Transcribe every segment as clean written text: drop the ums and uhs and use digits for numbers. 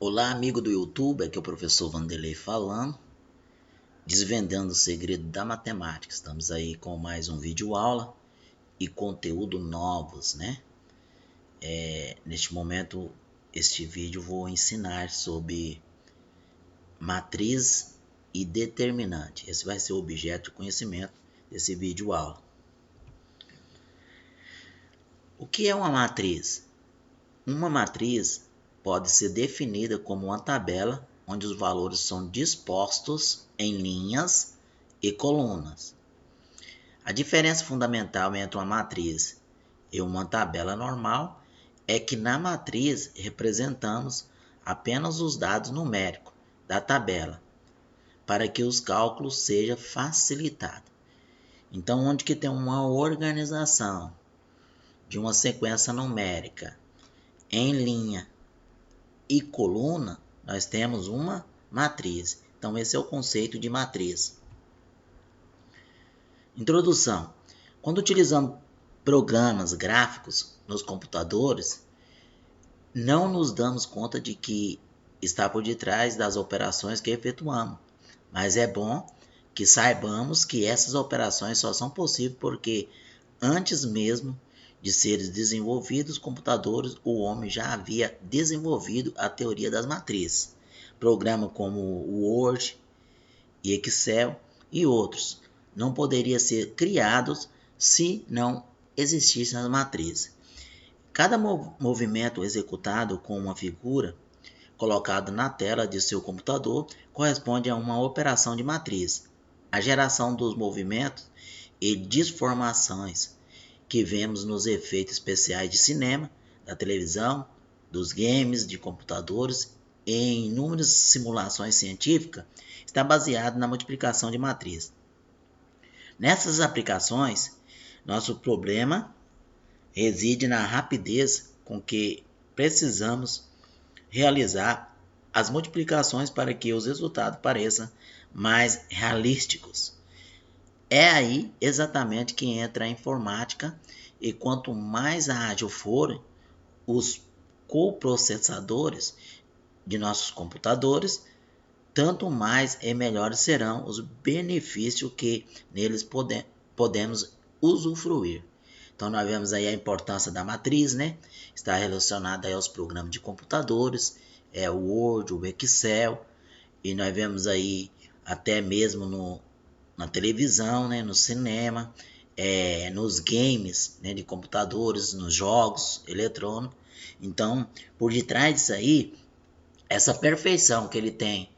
Olá, amigo do YouTube, aqui é o professor Vanderlei falando, desvendando o segredo da matemática. Estamos aí com mais um vídeo aula e conteúdo novos, né? Neste momento, este vídeo vou ensinar sobre matriz e determinante. Esse vai ser o objeto de conhecimento desse vídeo aula. O que é uma matriz? Uma matriz pode ser definida como uma tabela onde os valores são dispostos em linhas e colunas. A diferença fundamental entre uma matriz e uma tabela normal é que na matriz representamos apenas os dados numéricos da tabela para que os cálculos sejam facilitados. Então, onde que tem uma organização de uma sequência numérica em linha e coluna, nós temos uma matriz. Então, esse é o conceito de matriz. Introdução. Quando utilizamos programas gráficos nos computadores, não nos damos conta de que está por detrás das operações que efetuamos. Mas é bom que saibamos que essas operações só são possíveis porque antes mesmo de serem desenvolvidos computadores, o homem já havia desenvolvido a teoria das matrizes. Programas como o Word e Excel e outros não poderiam ser criados se não existissem as matrizes. Cada movimento executado com uma figura colocado na tela de seu computador corresponde a uma operação de matriz. A geração dos movimentos e disformações que vemos nos efeitos especiais de cinema, da televisão, dos games, de computadores e em inúmeras simulações científicas, está baseado na multiplicação de matriz. Nessas aplicações, nosso problema reside na rapidez com que precisamos realizar as multiplicações para que os resultados pareçam mais realísticos. É aí exatamente que entra a informática e quanto mais ágil forem os coprocessadores de nossos computadores, tanto mais e melhores serão os benefícios que neles podemos usufruir. Então nós vemos aí a importância da matriz, né? Está relacionada aí aos programas de computadores, o Word, o Excel, e nós vemos aí até mesmo na televisão, né, no cinema, nos games, né, de computadores, nos jogos eletrônicos. Então, por detrás disso aí, essa perfeição que ele tem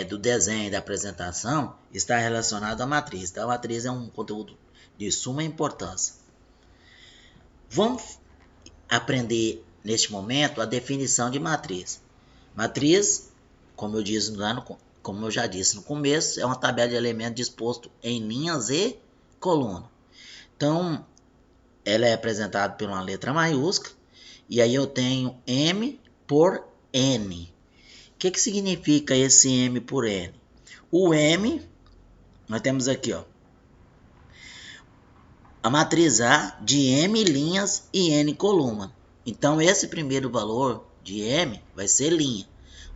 do desenho e da apresentação está relacionada à matriz. Então, a matriz é um conteúdo de suma importância. Vamos aprender neste momento a definição de matriz. Matriz, como eu já disse no começo, é uma tabela de elementos disposto em linhas e colunas. Então, ela é apresentada por uma letra maiúscula e aí eu tenho M por N. O que significa esse M por N? O M, nós temos aqui, ó, a matriz A de M linhas e N colunas. Então, esse primeiro valor de M vai ser linha.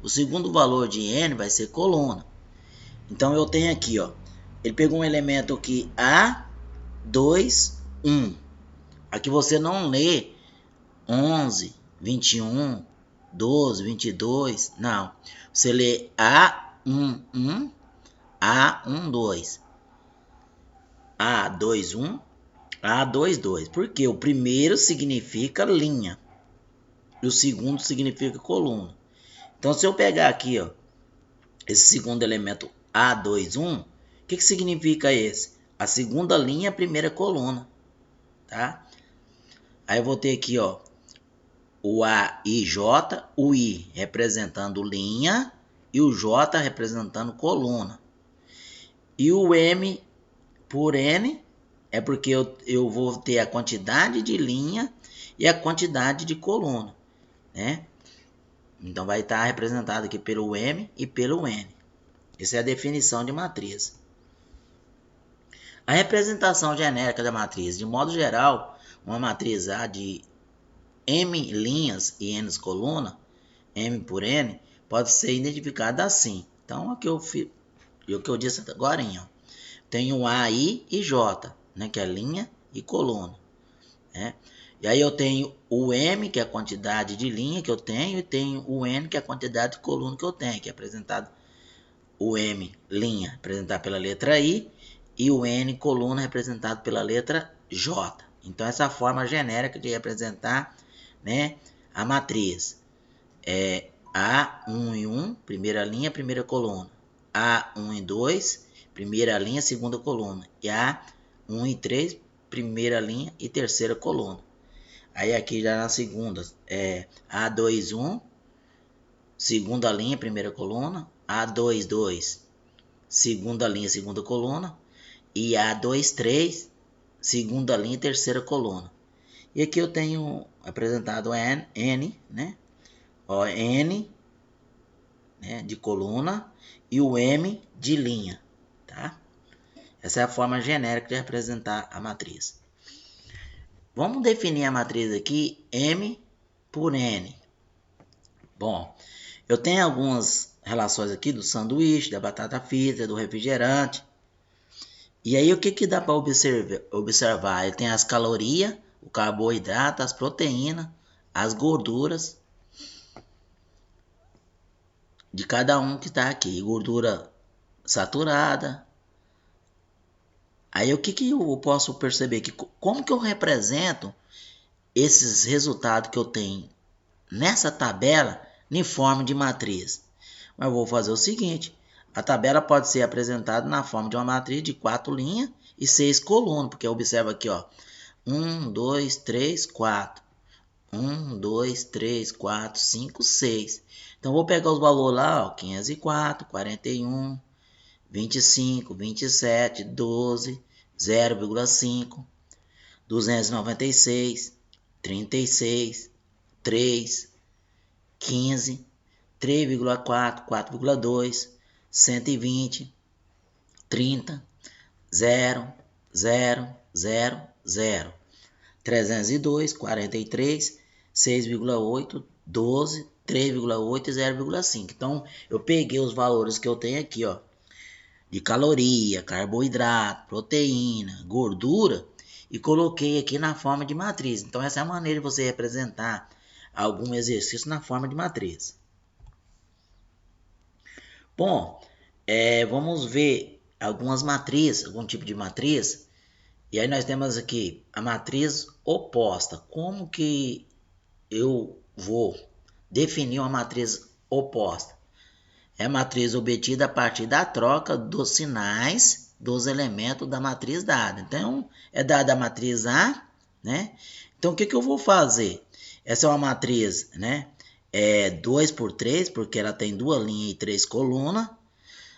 O segundo valor de N vai ser coluna. Então, eu tenho aqui, ó, ele pegou um elemento aqui A, 2, 1. Aqui você não lê 11, 21, 12, 22, não. Você lê A1, 1, A1, 2, A2, 1, A2, 2. Porque o primeiro significa linha e o segundo significa coluna. Então, se eu pegar aqui, ó, esse segundo elemento A2, 1, o que significa esse? A segunda linha, a primeira coluna, tá? Aí eu vou ter aqui, ó, o A e J, o I representando linha e o J representando coluna. E o M por N é porque eu vou ter a quantidade de linha e a quantidade de coluna, né? Então vai estar representado aqui pelo M e pelo N. Essa é a definição de matriz. A representação genérica da matriz, de modo geral, uma matriz A de M linhas e N colunas M por N, pode ser identificada assim. Então, o que eu disse agora, ó, tenho A, I e J, né, que é linha e coluna. Né? E aí eu tenho o M, que é a quantidade de linha que eu tenho, e tenho o N, que é a quantidade de coluna que eu tenho, que é apresentado o M, linha, representado pela letra I, e o N, coluna, representado pela letra J. Então, essa é a forma genérica de representar, né, a matriz. É A1 e 1, primeira linha, primeira coluna. A1 e 2, primeira linha, segunda coluna. E A1 e 3, primeira linha e terceira coluna. Aí aqui já nas segundas, A2, 1, segunda linha, primeira coluna. A2, 2, segunda linha, segunda coluna. E A2, 3, segunda linha, terceira coluna. E aqui eu tenho apresentado N, né? O N, né, de coluna e o M de linha, tá? Essa é a forma genérica de representar a matriz. Vamos definir a matriz aqui, M por N. Bom, eu tenho algumas relações aqui do sanduíche, da batata frita, do refrigerante. E aí o que dá para observar? Ele tem as calorias, o carboidrato, as proteínas, as gorduras de cada um que está aqui. Gordura saturada. Aí o que eu posso perceber aqui? Como que eu represento esses resultados que eu tenho nessa tabela em forma de matriz? Mas eu vou fazer o seguinte, a tabela pode ser apresentada na forma de uma matriz de 4 linhas e 6 colunas, porque observa aqui, ó, 1, 2, 3, 4. 1, 2, 3, 4, 5, 6. Então, vou pegar os valores lá, ó, 504, 41, 25, 27, 12, 0,5, 296, 36, 3, 15, 3,4, 4,2, 120, 30, 0, 0, 0, 0, 302, 43, 6,8, 12, 3,8 e 0,5. Então, eu peguei os valores que eu tenho aqui, ó, de caloria, carboidrato, proteína, gordura, e coloquei aqui na forma de matriz. Então, essa é a maneira de você representar algum exercício na forma de matriz. Bom, vamos ver algumas matrizes, algum tipo de matriz. E aí nós temos aqui a matriz oposta. Como que eu vou definir uma matriz oposta? É a matriz obtida a partir da troca dos sinais dos elementos da matriz dada. Então, é dada a matriz A, né? Então, o que eu vou fazer? Essa é uma matriz, né? 2 por 3, porque ela tem 2 linhas e 3 colunas.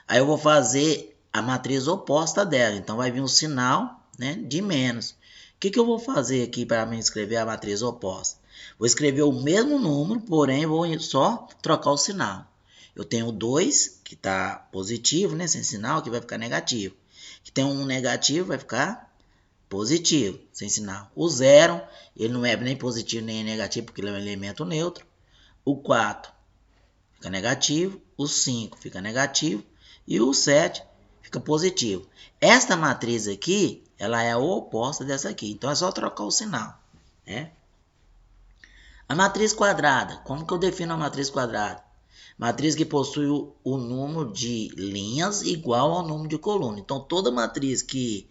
Aí eu vou fazer a matriz oposta dela. Então, vai vir um sinal, né, de menos. O que eu vou fazer aqui para me escrever a matriz oposta? Vou escrever o mesmo número, porém, vou só trocar o sinal. Eu tenho 2, que está positivo, né, sem sinal, que vai ficar negativo. Que tem um negativo, vai ficar positivo, sem sinal. O 0, ele não é nem positivo nem negativo, porque ele é um elemento neutro. O 4 fica negativo. O 5 fica negativo. E o 7 fica positivo. Esta matriz aqui, ela é a oposta dessa aqui. Então, é só trocar o sinal, né? A matriz quadrada. Como que eu defino a matriz quadrada? Matriz que possui o número de linhas igual ao número de coluna. Então, toda matriz que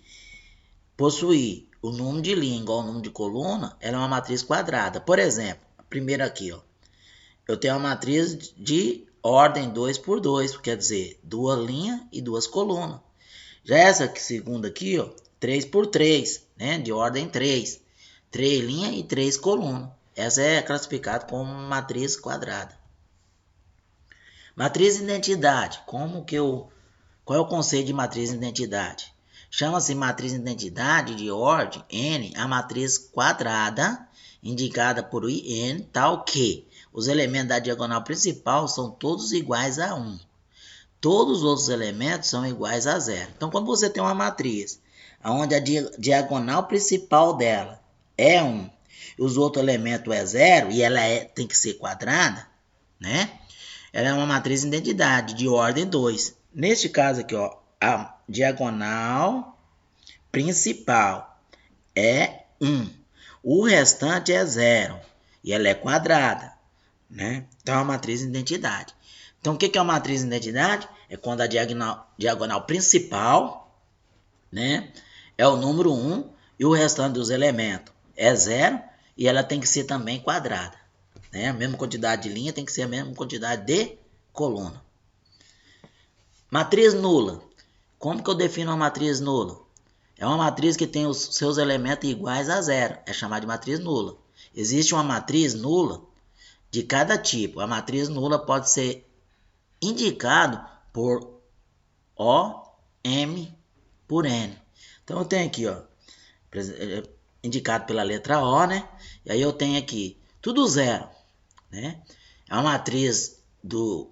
possuir o número de linha igual ao número de coluna, ela é uma matriz quadrada. Por exemplo, a primeira aqui, ó, eu tenho uma matriz de ordem 2 por 2, quer dizer, 2 linhas e 2 colunas. Já essa segunda aqui, ó, 3 por 3, né, de ordem 3. 3 linhas e 3 colunas. Essa é classificada como matriz quadrada. Matriz de identidade. Qual é o conceito de matriz de identidade? Chama-se matriz de identidade de ordem n a matriz quadrada indicada por n tal que os elementos da diagonal principal são todos iguais a 1. Todos os outros elementos são iguais a 0. Então, quando você tem uma matriz onde a diagonal principal dela é 1 e os outros elementos é 0 e ela tem que ser quadrada, né? Ela é uma matriz de identidade de ordem 2. Neste caso aqui, ó, a diagonal principal é 1. O restante é 0. E ela é quadrada, né? Então é uma matriz de identidade. Então o que é uma matriz de identidade? É quando a diagonal principal, né, é o número 1 e o restante dos elementos é 0 e ela tem que ser também quadrada, né? A mesma quantidade de linha tem que ser a mesma quantidade de coluna. Matriz nula. Como que eu defino uma matriz nula? É uma matriz que tem os seus elementos iguais a 0. É chamada de matriz nula. Existe uma matriz nula de cada tipo. A matriz nula pode ser indicado por O, M, por N. Então eu tenho aqui, ó, indicado pela letra O, né? E aí eu tenho aqui tudo 0, né? É uma matriz do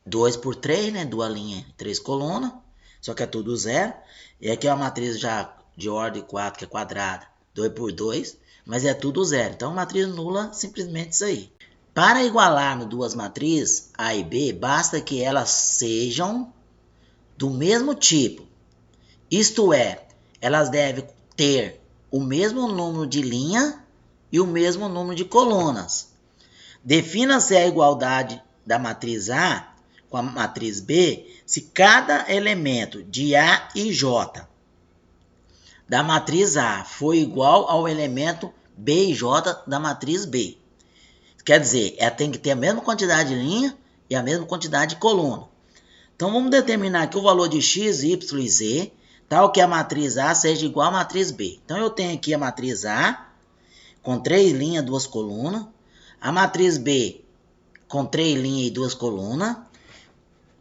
2 por 3, né? Duas linhas, 3 colunas, só que é tudo 0. E aqui é uma matriz já de ordem 4, que é quadrada, 2 por 2, mas é tudo 0. Então, matriz nula, simplesmente isso aí. Para igualarmos duas matrizes, A e B, basta que elas sejam do mesmo tipo. Isto é, elas devem ter o mesmo número de linha e o mesmo número de colunas. Defina-se a igualdade da matriz A com a matriz B se cada elemento de A e J da matriz A for igual ao elemento B e J da matriz B. Quer dizer, ela tem que ter a mesma quantidade de linha e a mesma quantidade de coluna. Então vamos determinar aqui o valor de x, y e z, tal que a matriz A seja igual à matriz B. Então eu tenho aqui a matriz A com 3 linhas e 2 colunas, a matriz B com 3 linhas e 2 colunas,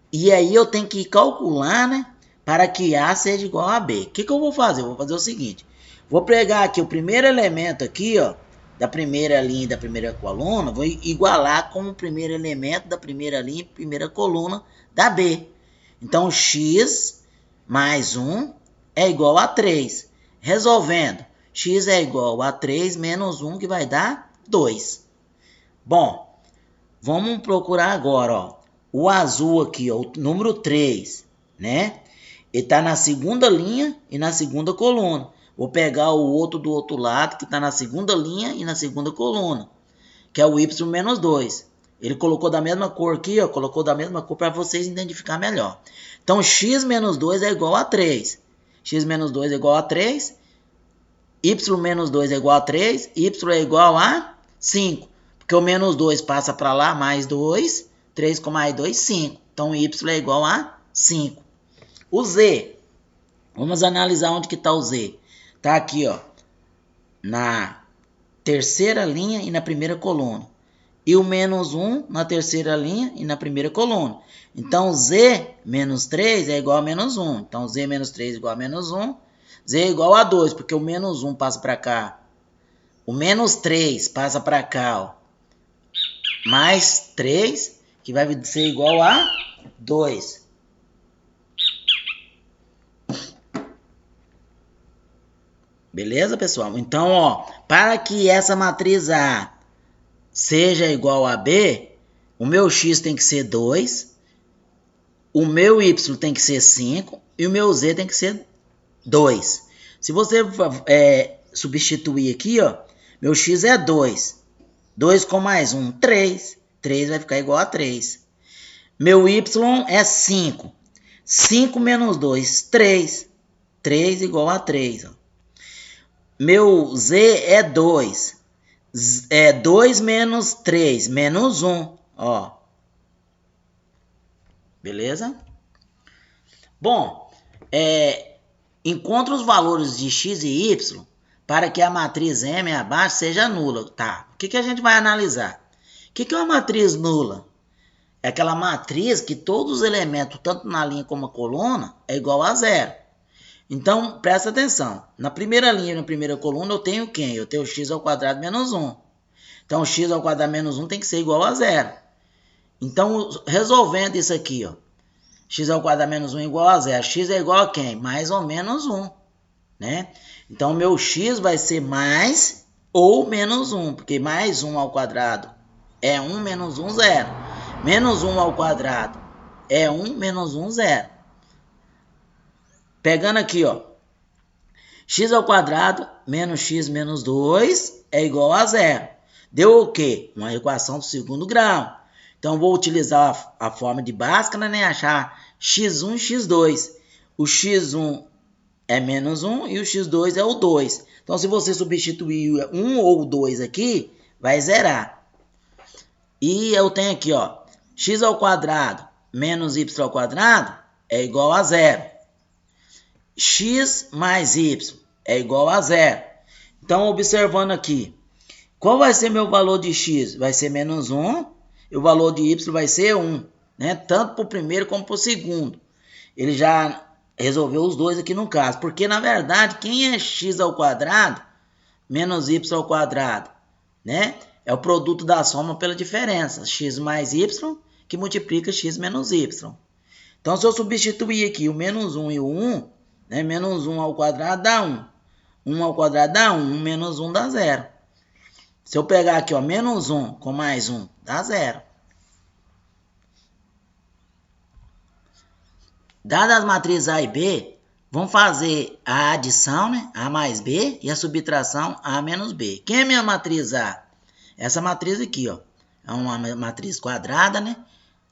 e aí eu tenho que calcular, né, para que A seja igual a B. O que eu vou fazer? Eu vou fazer o seguinte, vou pegar aqui o primeiro elemento aqui, ó, da primeira linha e da primeira coluna, vou igualar com o primeiro elemento da primeira linha e primeira coluna da B. Então, x mais 1 é igual a 3. Resolvendo, x é igual a 3 menos 1, que vai dar 2. Bom, vamos procurar agora, ó, o azul aqui, ó, o número 3, né? Ele está na segunda linha e na segunda coluna. Vou pegar o outro do outro lado, que está na segunda linha e na segunda coluna, que é o y menos 2. Ele colocou da mesma cor aqui, ó, colocou da mesma cor para vocês identificar melhor. Então, x menos 2 é igual a 3. X menos 2 é igual a 3. Y menos 2 é igual a 3. Y é igual a 5. Porque o menos 2 passa para lá, mais 2. 3 com mais 2, 5. Então, y é igual a 5. O z. Vamos analisar onde que está o z. Está aqui, ó, na terceira linha e na primeira coluna. E o menos 1 na terceira linha e na primeira coluna. Então, z menos 3 é igual a menos 1. Então, z menos 3 é igual a menos 1. Z é igual a 2, porque o menos 1 passa para cá. O menos 3 passa para cá, ó. Mais 3, que vai ser igual a 2. Beleza, pessoal? Então, ó, para que essa matriz A seja igual a B, o meu x tem que ser 2, o meu y tem que ser 5 e o meu z tem que ser 2. Se você substituir aqui, ó, meu x é 2. 2 com mais 1, 3. 3 vai ficar igual a 3. Meu y é 5. 5 menos 2, 3. 3 igual a 3, ó. Meu z é 2. 2 menos 3, menos 1, ó. Beleza? Bom, encontre os valores de x e y para que a matriz M abaixo seja nula. Tá, o que a gente vai analisar? O que é uma matriz nula? É aquela matriz que todos os elementos, tanto na linha como na coluna, é igual a 0. Então, presta atenção. Na primeira linha e na primeira coluna eu tenho quem? Eu tenho x ao quadrado menos 1. Então, x ao quadrado menos 1 tem que ser igual a 0. Então, resolvendo isso aqui, ó, x ao quadrado menos 1 é igual a 0. X é igual a quem? Mais ou menos 1. Né? Então, meu x vai ser mais ou menos 1. Porque mais 1 ao quadrado é 1 menos 1, 0. Menos 1 ao quadrado é 1, menos 1, 0. Pegando aqui, ó. X ao quadrado menos x menos 2 é igual a 0. Deu o quê? Uma equação do segundo grau. Então, vou utilizar a forma de Bhaskara, né? Achar x1 e x2. O x1 é menos 1 e o x2 é o 2. Então, se você substituir 1 ou 2 aqui, vai zerar. E eu tenho aqui, ó, x ao quadrado menos y ao quadrado é igual a 0. X mais y é igual a 0. Então, observando aqui, qual vai ser meu valor de x? Vai ser menos 1 e o valor de y vai ser 1, né? Tanto para o primeiro como para o segundo. Ele já resolveu os dois aqui no caso, porque na verdade, quem é x ao quadrado menos y ao quadrado, né? É o produto da soma pela diferença, x mais y, que multiplica x menos y. Então, se eu substituir aqui o menos 1 e o 1, né? Menos 1 ao quadrado dá 1. 1 ao quadrado dá 1, 1 menos 1 dá 0. Se eu pegar aqui, ó, menos 1 com mais 1, dá 0. Dadas as matrizes A e B, vamos fazer a adição, né? A mais B, e a subtração A menos B. Quem é minha matriz A? Essa matriz aqui, ó. É uma matriz quadrada, né?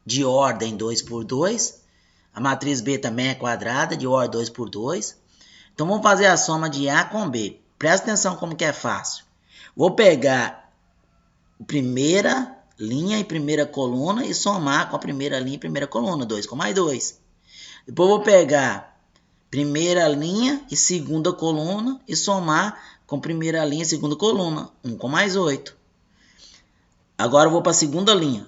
De ordem 2 por 2. A matriz B também é quadrada, de ordem 2 por 2. Então, vamos fazer a soma de A com B. Presta atenção como que é fácil. Vou pegar a primeira linha e primeira coluna e somar com a primeira linha e primeira coluna. 2 com mais 2. Depois vou pegar primeira linha e segunda coluna e somar com primeira linha e segunda coluna. 1 com mais 8. Agora eu vou para a segunda linha.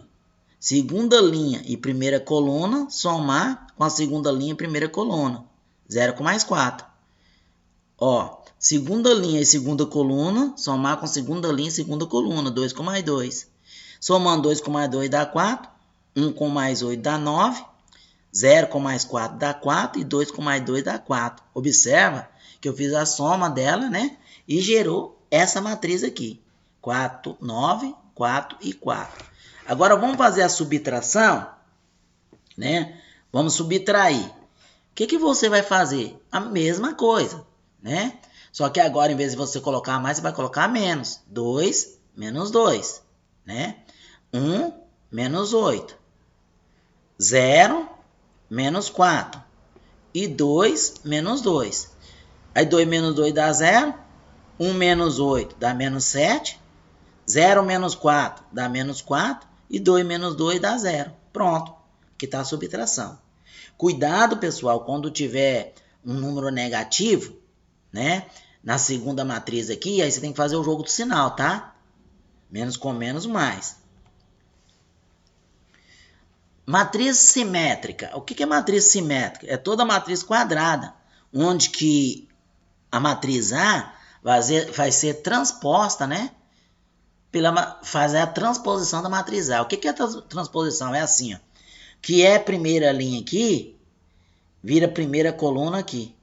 Segunda linha e primeira coluna, somar com a segunda linha e primeira coluna. 0 com mais 4. Ó, segunda linha e segunda coluna, somar com segunda linha e segunda coluna. 2 com mais 2. Somando 2 com mais 2 dá 4. 1 com mais 8 dá 9. 0 com mais 4 dá 4 e 2 com mais 2 dá 4. Observa que eu fiz a soma dela, né? E gerou essa matriz aqui. 4, 9, 4 e 4. Agora vamos fazer a subtração, né? Vamos subtrair. O que você vai fazer? A mesma coisa, né? Só que agora, em vez de você colocar mais, você vai colocar menos. 2 menos 2, né? 1 menos 8. 0 menos 4. E 2 menos 2. Aí 2 menos 2 dá 0. 1 menos 8 dá menos 7. 0 menos 4 dá menos 4. E 2 menos 2 dá 0. Pronto. Aqui está a subtração. Cuidado, pessoal, quando tiver um número negativo, né? Na segunda matriz aqui, aí você tem que fazer o jogo do sinal, tá? Menos com menos, mais. Matriz simétrica. O que é matriz simétrica? É toda matriz quadrada, onde que a matriz A vai ser transposta, né? Fazer a transposição da matriz A. O que é a transposição? É assim, ó. Que é a primeira linha aqui, vira primeira coluna aqui.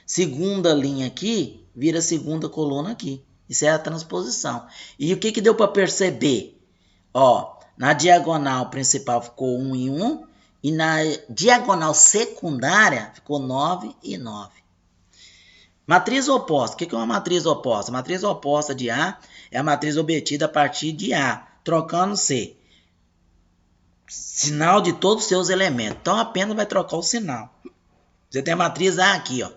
Segunda linha aqui, vira segunda coluna aqui. Isso é a transposição. E o que deu para perceber? Ó, na diagonal principal ficou 1 e 1. E na diagonal secundária ficou 9 e 9. Matriz oposta. O que é uma matriz oposta? A matriz oposta de A é a matriz obtida a partir de A, trocando C. Sinal de todos os seus elementos. Então, apenas vai trocar o sinal. Você tem a matriz A aqui, ó.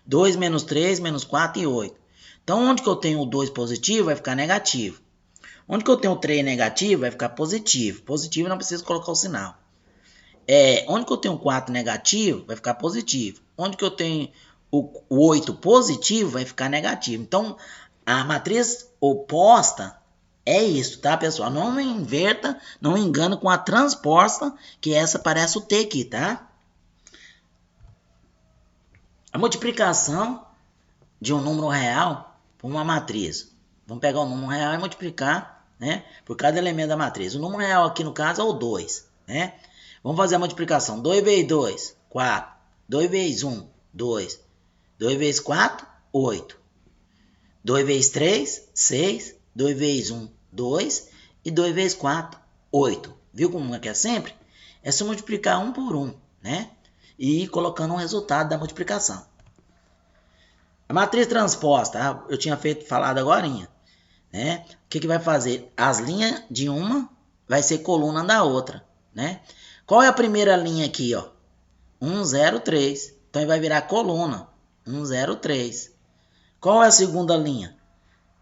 2 menos 3, menos 4 e 8. Então, onde que eu tenho o 2 positivo, vai ficar negativo. Onde que eu tenho o 3 negativo, vai ficar positivo. Positivo não precisa colocar o sinal. Onde que eu tenho o 4 negativo, vai ficar positivo. Onde que eu tenho o 8 positivo, vai ficar negativo. Então, a matriz oposta é isso, tá, pessoal? Não inverta, não engana com a transposta, que essa parece o T aqui, tá? A multiplicação de um número real por uma matriz. Vamos pegar o número real e multiplicar, né, por cada elemento da matriz. O número real aqui, no caso, é o 2, né? Vamos fazer a multiplicação. 2 vezes 2, 4. 2 vezes 1, 2. 2 vezes 4, 8. 2 vezes 3, 6. 2 vezes 1, 2. E 2 vezes 4, 8. Viu como é que é sempre? É se multiplicar um por um, né? E ir colocando um resultado da multiplicação. A matriz transposta, eu tinha falado agorinha, né? O que vai fazer? As linhas de uma vai ser coluna da outra, né? Qual é a primeira linha aqui, ó? 1, 0, 3. Então vai virar coluna. 1, 0, 3. Qual é a segunda linha?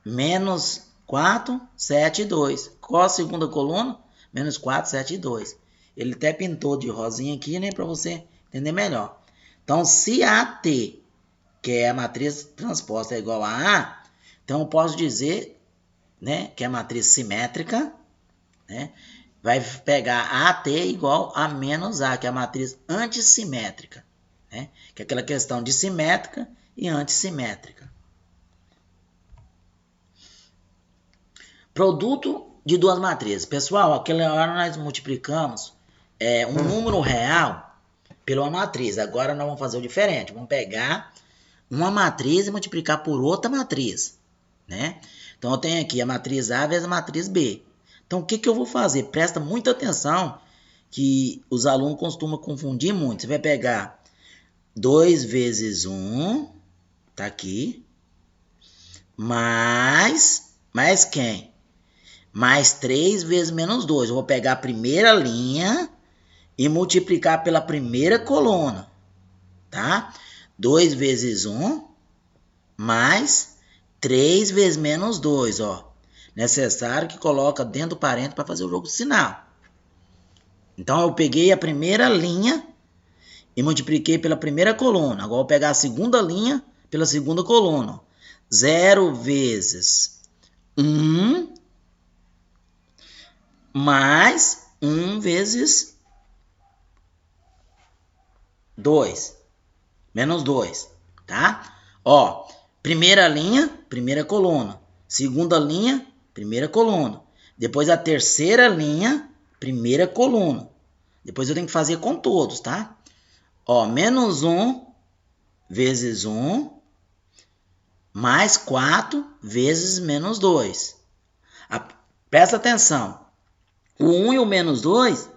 Menos 4, 7, 2. Qual a segunda coluna? Menos 4, 7, 2. Ele até pintou de rosinha aqui, né? Para você entender melhor. Então, se AT, que é a matriz transposta, é igual a A, então eu posso dizer, né, que é a matriz simétrica, né? Vai pegar AT igual a menos A, que é a matriz antissimétrica, né? Que é aquela questão de simétrica e antissimétrica. Produto de duas matrizes. Pessoal, aquela hora nós multiplicamos um número real pela matriz. Agora nós vamos fazer o diferente. Vamos pegar uma matriz e multiplicar por outra matriz, né? Então eu tenho aqui a matriz A vezes a matriz B. Então o que eu vou fazer? Presta muita atenção que os alunos costumam confundir muito. Você vai pegar 2 vezes 1, tá aqui, mais quem? Mais 3 vezes menos 2. Eu vou pegar a primeira linha e multiplicar pela primeira coluna, tá? 2 vezes 1 mais 3 vezes menos 2, ó. Necessário que coloca dentro do parênteses para fazer o jogo de sinal. Então eu peguei a primeira linha e multipliquei pela primeira coluna. Agora eu vou pegar a segunda linha pela segunda coluna. 0 vezes 1 mais 1 vezes 2. Menos 2, tá? Ó, primeira linha, primeira coluna. Segunda linha, primeira coluna. Depois a terceira linha, primeira coluna. Depois eu tenho que fazer com todos, tá? Ó, menos 1 vezes 1 mais 4 vezes menos 2. Presta atenção. O 1 e o menos 2,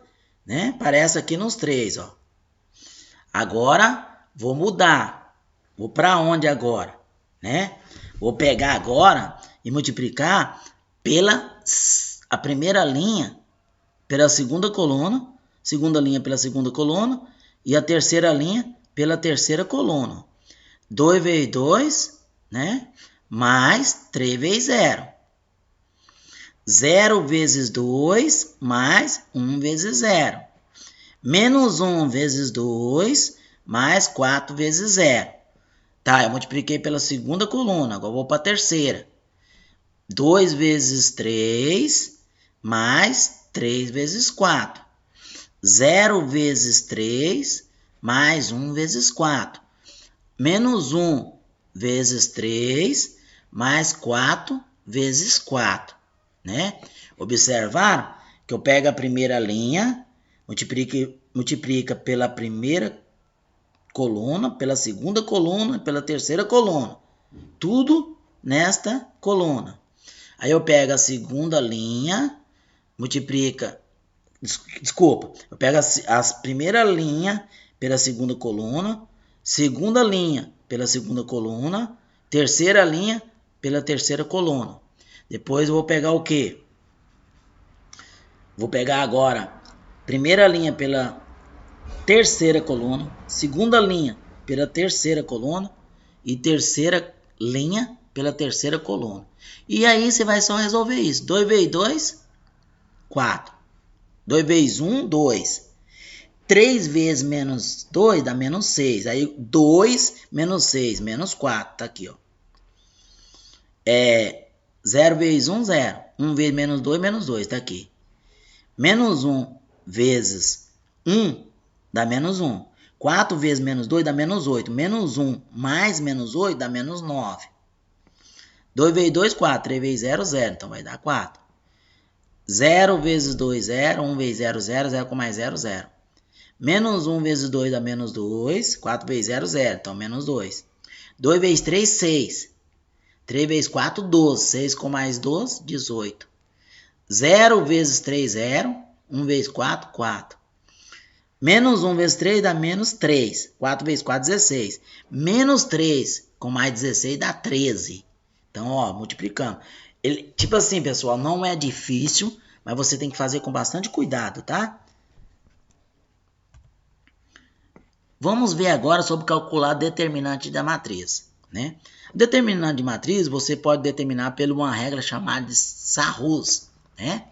né? Aparece aqui nos 3, ó. Agora, vou mudar. Vou para onde agora, né? Vou pegar agora e multiplicar pela a primeira linha pela segunda coluna, segunda linha pela segunda coluna e a terceira linha pela terceira coluna. 2 vezes 2, né? Mais 3 vezes 0. 0 vezes 2 mais 1 vezes 0. Menos 1 vezes 2 mais 4 vezes 0. Tá, eu multipliquei pela segunda coluna, agora eu vou para a terceira. 2 vezes 3 mais 3 vezes 4. 0 vezes 3 mais 1 vezes 4. Menos 1 vezes 3 mais 4 vezes 4. Né? Observaram que eu pego a primeira linha, multiplica pela primeira coluna, pela segunda coluna, pela terceira coluna. Tudo nesta coluna. Aí eu pego a segunda linha, multiplica... Desculpa, eu pego a primeira linha pela segunda coluna, segunda linha pela segunda coluna, terceira linha pela terceira coluna. Depois eu vou pegar o quê? Vou pegar agora primeira linha pela terceira coluna, segunda linha pela terceira coluna e terceira linha pela terceira coluna. E aí você vai só resolver isso. 2 vezes 2, 4. 2 vezes 1, 2. 3 vezes menos 2 dá menos 6. Aí 2 menos 6, menos 4. Tá aqui, ó. 0 vezes 1, 0. 1 vezes menos 2, menos 2. Tá aqui. Menos 1 vezes 1 dá menos 1. 4 vezes menos 2 dá menos 8. Menos 1 mais menos 8 dá menos 9. 2 vezes 2, 4. 3 vezes 0, 0. Então vai dar 4. 0 vezes 2, 0. 1 vezes 0, 0. 0 com mais 0, 0. Menos 1 vezes 2 dá menos 2. 4 vezes 0, 0. Então menos 2. 2 vezes 3, 6. 3 vezes 4, 12. 6 com mais 12, 18. 0 vezes 3, 0. 1 vezes 4, 4. Menos 1 vezes 3 dá menos 3. 4 vezes 4, 16. Menos 3 com mais 16 dá 13. Então, ó, multiplicando. Tipo assim, pessoal, não é difícil, mas você tem que fazer com bastante cuidado, tá? Vamos ver agora sobre calcular determinante da matriz, né? Determinante de matriz você pode determinar por uma regra chamada de Sarrus, né?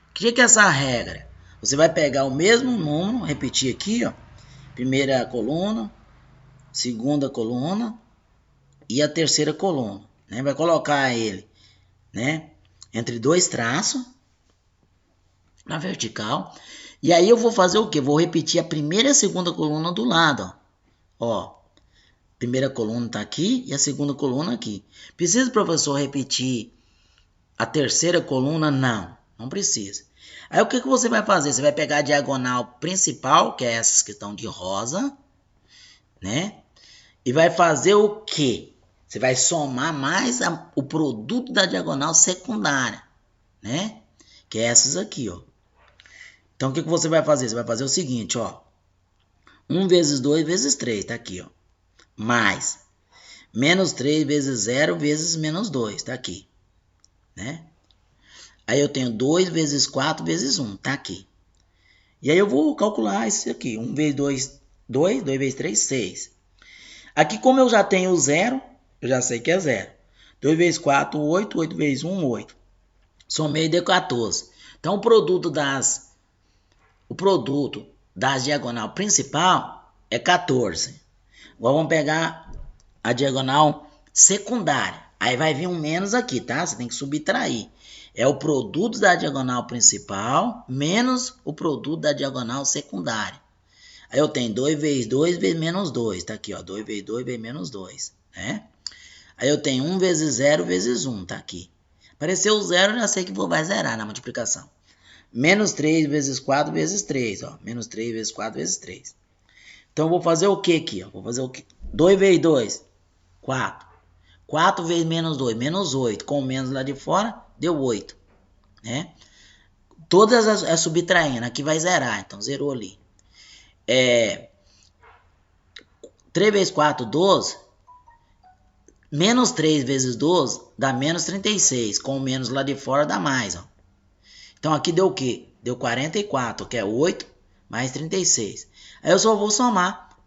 O que é essa regra? Você vai pegar o mesmo número, repetir aqui, ó, primeira coluna, segunda coluna e a terceira coluna, né? Vai colocar ele, né, entre dois traços na vertical. E aí eu vou fazer o quê? Vou repetir a primeira e a segunda coluna do lado, ó. Primeira coluna está aqui e a segunda coluna aqui. Precisa o professor repetir a terceira coluna? Não, não precisa. Aí o que você vai fazer? Você vai pegar a diagonal principal, que é essas que estão de rosa, né? E vai fazer o quê? Você vai somar mais o produto da diagonal secundária, né? Que é essas aqui, ó. Então o que você vai fazer? Você vai fazer o seguinte, ó. 1 vezes 2 vezes 3, tá aqui, ó. Mais menos 3 vezes 0 vezes menos 2, tá aqui, né? Aí eu tenho 2 vezes 4 vezes 1, tá aqui. E aí eu vou calcular isso aqui. 1 vezes 2, 2, 2 vezes 3, 6. Aqui, como eu já tenho o 0, eu já sei que é 0. 2 vezes 4, 8, 8 vezes 1, 8. Somei e deu 14. Então, o produto das diagonal principal é 14. Agora vamos pegar a diagonal secundária. Aí vai vir um menos aqui, tá? Você tem que subtrair. É o produto da diagonal principal menos o produto da diagonal secundária. Aí eu tenho 2 vezes 2 vezes menos 2. Tá aqui, ó. 2 vezes 2 vezes menos 2, né? Aí eu tenho 1 vezes 0 vezes 1. Tá aqui. Apareceu o 0, eu já sei que vai zerar na multiplicação. Menos 3 vezes 4 vezes 3, ó. Menos 3 vezes 4 vezes 3. Então, eu vou fazer o que aqui, ó? Vou fazer o quê? 2 vezes 2, 4. 4 vezes menos 2, menos 8. Com menos lá de fora, deu 8, né? Todas as subtraindo. Aqui vai zerar, então zerou ali. 3 vezes 4, 12. Menos 3 vezes 12 dá menos 36. Com menos lá de fora dá mais, ó. Então, aqui deu o quê? Deu 44, que é 8 mais 36. Aí eu só vou somar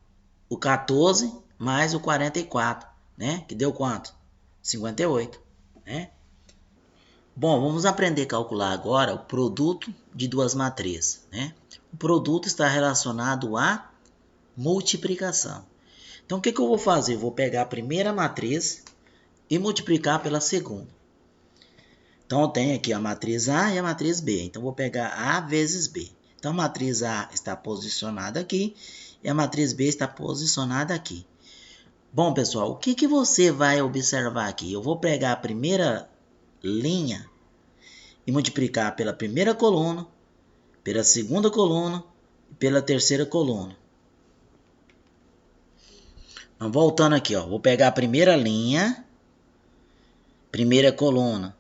o 14 mais o 44, né? Que deu quanto? 58, né? Bom, vamos aprender a calcular agora o produto de duas matrizes, né? O produto está relacionado à multiplicação. Então, o que eu vou fazer? Eu vou pegar a primeira matriz e multiplicar pela segunda. Então, eu tenho aqui a matriz A e a matriz B. Então, eu vou pegar A vezes B. Então, a matriz A está posicionada aqui e a matriz B está posicionada aqui. Bom, pessoal, o que você vai observar aqui? Eu vou pegar a primeira linha e multiplicar pela primeira coluna, pela segunda coluna e pela terceira coluna. Então, voltando aqui, ó, vou pegar a primeira linha, primeira coluna,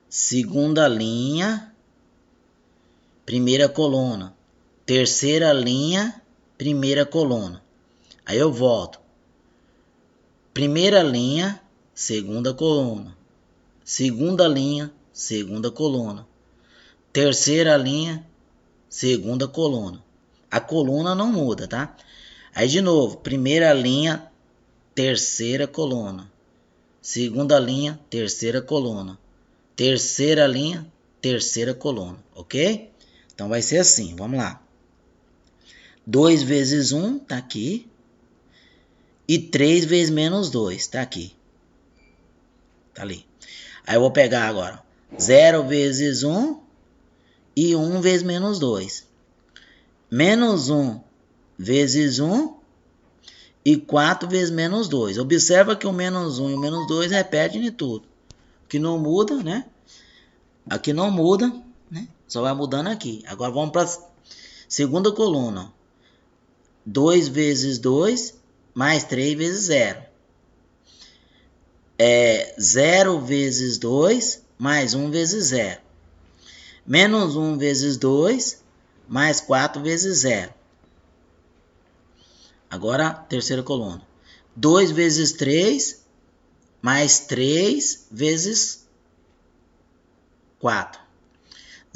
segunda linha, primeira coluna, terceira linha, primeira coluna. Aí eu volto. Primeira linha, segunda coluna. Segunda linha, segunda coluna. Terceira linha, segunda coluna. A coluna não muda, tá? Aí de novo, primeira linha, terceira coluna. Segunda linha, terceira coluna. Terceira linha, terceira coluna, ok? Então vai ser assim, vamos lá. 2 vezes 1, tá aqui. E 3 vezes menos 2, tá aqui. Tá ali. Aí eu vou pegar agora 0 vezes 1 e 1 vezes menos 2. Menos 1 vezes 1 e 4 vezes menos 2. Observa que o menos 1 e o menos 2 repetem em tudo. Aqui não muda, né? Aqui não muda, né? Só vai mudando aqui. Agora vamos para a segunda coluna. 2 vezes 2 mais 3 vezes 0. 0 vezes 2 mais 1 vezes 0. Menos 1 vezes 2 mais 4 vezes 0. Agora, terceira coluna. 2 vezes 3, mais 3 vezes 4.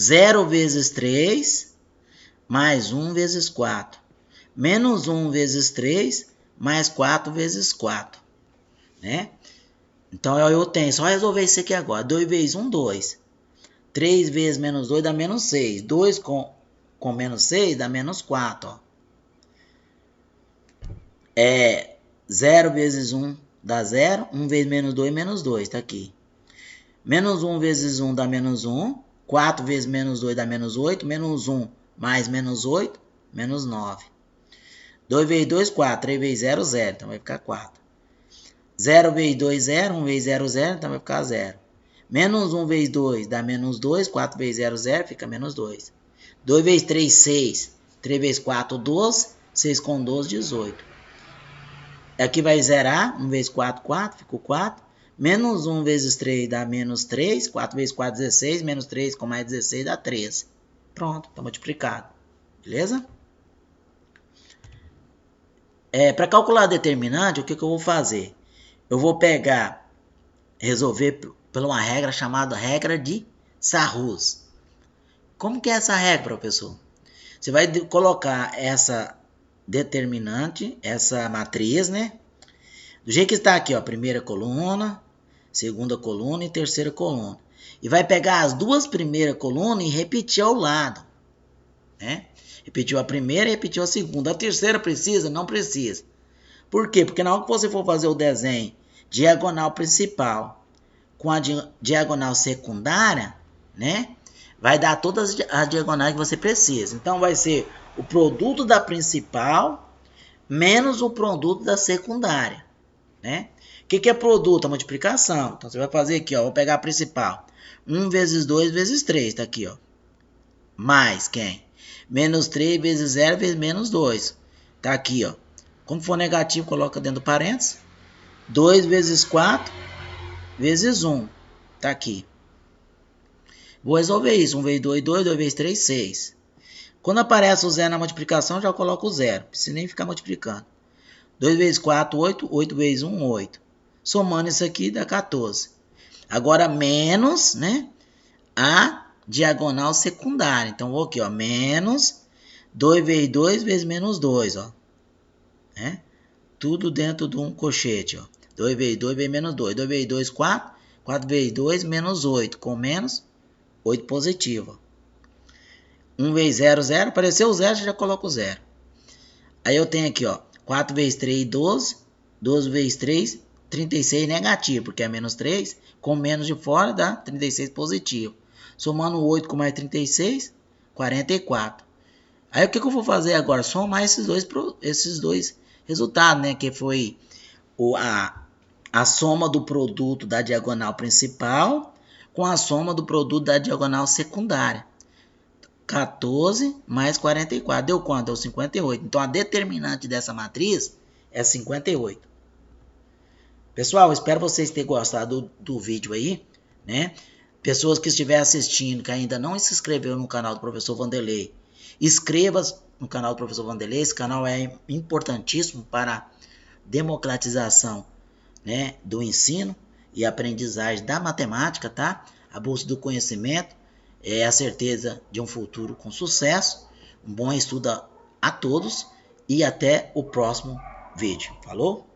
0 vezes 3, mais 1 vezes 4. Menos 1 vezes 3, mais 4 vezes 4. Né? Então, eu tenho, só resolver isso aqui agora. 2 vezes 1, 2. 3 vezes menos 2 dá menos 6. 2 com menos 6 dá menos 4. Ó. 0 vezes 1 dá 0. 1 vezes menos 2. Tá aqui. Menos 1 vezes 1 dá menos 1. 4 vezes menos 2 dá menos 8. Menos 1 mais menos 8, menos 9. 2 vezes 2, 4. 3 vezes 0, 0. Então vai ficar 4. 0 vezes 2, 0. 1 vezes 0, 0. Então vai ficar 0. Menos 1 vezes 2 dá menos 2. 4 vezes 0, 0. Fica menos 2. 2 vezes 3, 6. 3 vezes 4, 12. 6 com 12, 18. Aqui vai zerar. 1 vezes 4, 4. Ficou 4. Menos 1 vezes 3 dá menos 3. 4 vezes 4, 16. Menos 3 com mais 16 dá 13. Pronto, está multiplicado. Beleza? Para calcular a determinante, o que eu vou fazer? Eu vou resolver por uma regra chamada regra de Sarrus. Como que é essa regra, professor? Você vai colocar essa determinante, essa matriz, né? Do jeito que está aqui, ó, primeira coluna, segunda coluna e terceira coluna. E vai pegar as duas primeiras colunas e repetir ao lado, né? Repetiu a primeira e repetiu a segunda. A terceira precisa? Não precisa. Por quê? Porque na hora que você for fazer o desenho diagonal principal com a diagonal secundária, né? Vai dar todas as diagonais que você precisa. Então, vai ser o produto da principal menos o produto da secundária, né? O que é produto? A multiplicação. Então, você vai fazer aqui, ó. Vou pegar a principal. 1 vezes 2 vezes 3. Tá aqui, ó. Mais quem? Menos 3 vezes 0 vezes menos 2. Tá aqui, ó. Quando for negativo, coloca dentro do parênteses. 2 vezes 4 vezes 1. Tá aqui. Vou resolver isso. 1 vezes 2, 2. 2 vezes 3, 6. Quando aparece o zero na multiplicação, já coloco o zero. Não precisa nem ficar multiplicando. 2 vezes 4, 8. 8 vezes 1, 8. Somando isso aqui, dá 14. Agora, menos, né? A diagonal secundária. Então, vou aqui, ó. Menos 2 vezes 2 vezes menos 2, ó. Né? Tudo dentro de um colchete, ó. 2 vezes 2 vezes menos 2. 2 vezes 2, 4. 4 vezes 2, menos 8. Com menos, 8 positivo. 1 vezes 0, 0. Apareceu o 0, já coloco o 0. Aí eu tenho aqui, ó. 4 vezes 3, 12. 12 vezes 3, 36 negativo, porque é menos 3. Com menos de fora, dá 36 positivo. Somando 8 com mais 36, 44. Aí o que eu vou fazer agora? Somar esses dois resultados, né? Que foi a soma do produto da diagonal principal com a soma do produto da diagonal secundária. 14 mais 44. Deu quanto? Deu 58. Então, a determinante dessa matriz é 58. Pessoal, espero vocês terem gostado do vídeo aí, né? Pessoas que estiverem assistindo, que ainda não se inscreveram no canal do Professor Vanderlei, inscreva-se no canal do Professor Vanderlei. Esse canal é importantíssimo para a democratização, né, do ensino e aprendizagem da matemática, tá? A busca do conhecimento é a certeza de um futuro com sucesso. Um bom estudo a todos e até o próximo vídeo. Falou?